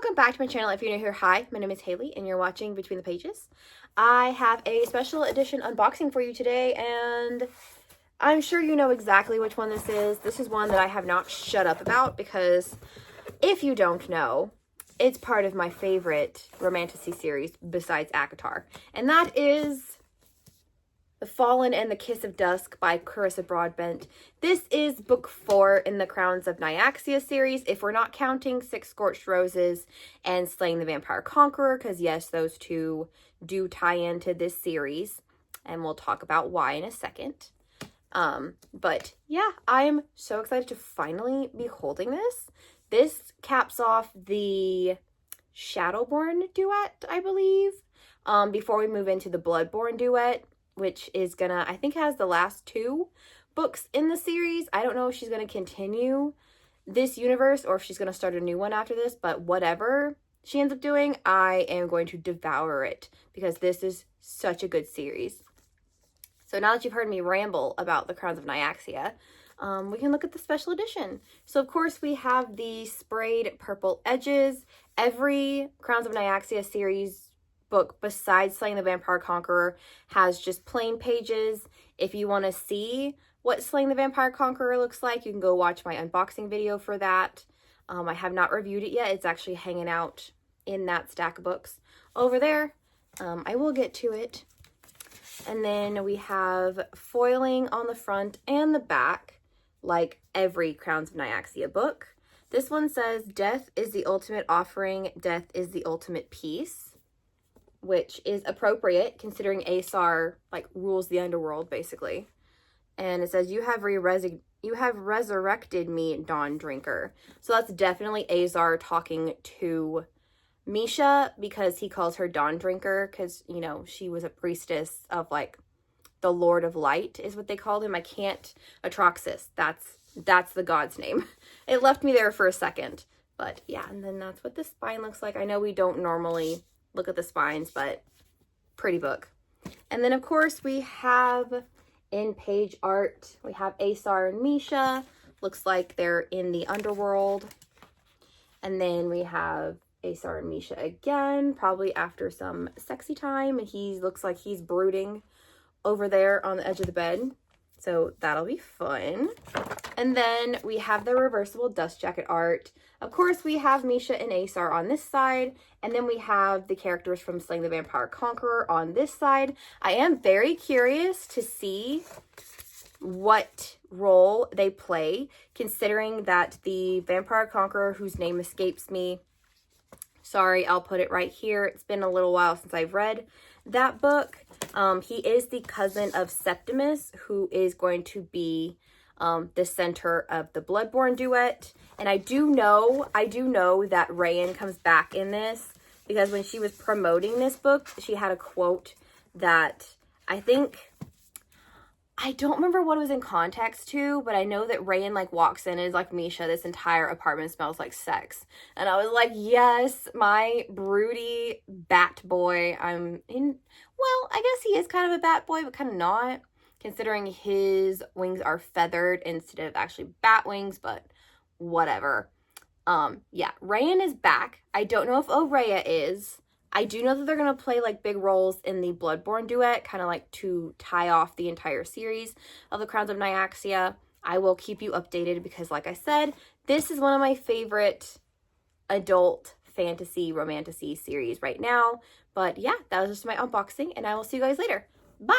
welcome back to my channel. If you're new here, hi, my name is Haley and you're watching Between the Pages. I have a special edition unboxing for you today, and I'm sure you know exactly which one this is. This is one that I have not shut up about because if you don't know, it's part of my favorite romantasy series besides ACOTAR, and that is The Fallen and the Kiss of Dusk by Carissa Broadbent. This is book 4 in the Crowns of Nyaxia series, if we're not counting Six Scorched Roses and Slaying the Vampire Conqueror, because yes, those two do tie into this series, and we'll talk about why in a second. But yeah, I am so excited to finally be holding this. This caps off the Shadowborn duet, I believe, before we move into the Bloodborne duet, which is gonna, I think, has the last 2 books in the series. I don't know if she's gonna continue this universe or if she's gonna start a new one after this, but whatever she ends up doing, I am going to devour it because this is such a good series. So now that you've heard me ramble about the Crowns of Nyaxia, we can look at the special edition. So of course we have the sprayed purple edges. Every Crowns of Nyaxia series book besides Slaying the Vampire Conqueror has just plain pages. If you want to see what Slaying the Vampire Conqueror looks like, you can go watch my unboxing video for that. I have not reviewed it yet. It's actually hanging out in that stack of books over there. I will get to it. And then we have foiling on the front and the back, like every Crowns of Nyaxia book. This one says, "Death is the ultimate offering, death is the ultimate peace," which is appropriate considering Aesar like rules the underworld basically. And it says, you have resurrected me, Dawn Drinker. So that's definitely Aesar talking to Misha, because he calls her Dawn Drinker because, you know, she was a priestess of like the Lord of Light is what they called him. Atraxis. That's the god's name. It left me there for a second, but yeah. And then that's what the spine looks like. I know we don't normally look at the spines, but pretty book. And then of course we have in page art, we have Aesar and Misha. Looks like they're in the underworld. And then we have Aesar and Misha again, probably after some sexy time. And he looks like he's brooding over there on the edge of the bed. So that'll be fun. And then we have the reversible dust jacket art. Of course, we have Misha and Aesar on this side, and then we have the characters from Slaying the Vampire Conqueror on this side. I am very curious to see what role they play, considering that the Vampire Conqueror, whose name escapes me, sorry, I'll put it right here. It's been a little while since I've read that book. He is the cousin of Septimus, who is going to be the center of the Bloodborne duet. And I do know that Rayan comes back in this, because when she was promoting this book, she had a quote that I don't remember what it was in context to, but I know that Rayan like walks in and is like, "Misha, this entire apartment smells like sex." And I was like, yes, my broody bat boy. Well, I guess he is kind of a bat boy, but kind of not, considering his wings are feathered instead of actually bat wings, but whatever. Yeah, Rayan is back. I don't know if Oraya is. I do know that they're going to play like big roles in the Bloodborne duet, kind of like to tie off the entire series of the Crowns of Nyaxia. I will keep you updated because, like I said, this is one of my favorite adult fantasy romantasy series right now. But yeah, that was just my unboxing, and I will see you guys later. Bye!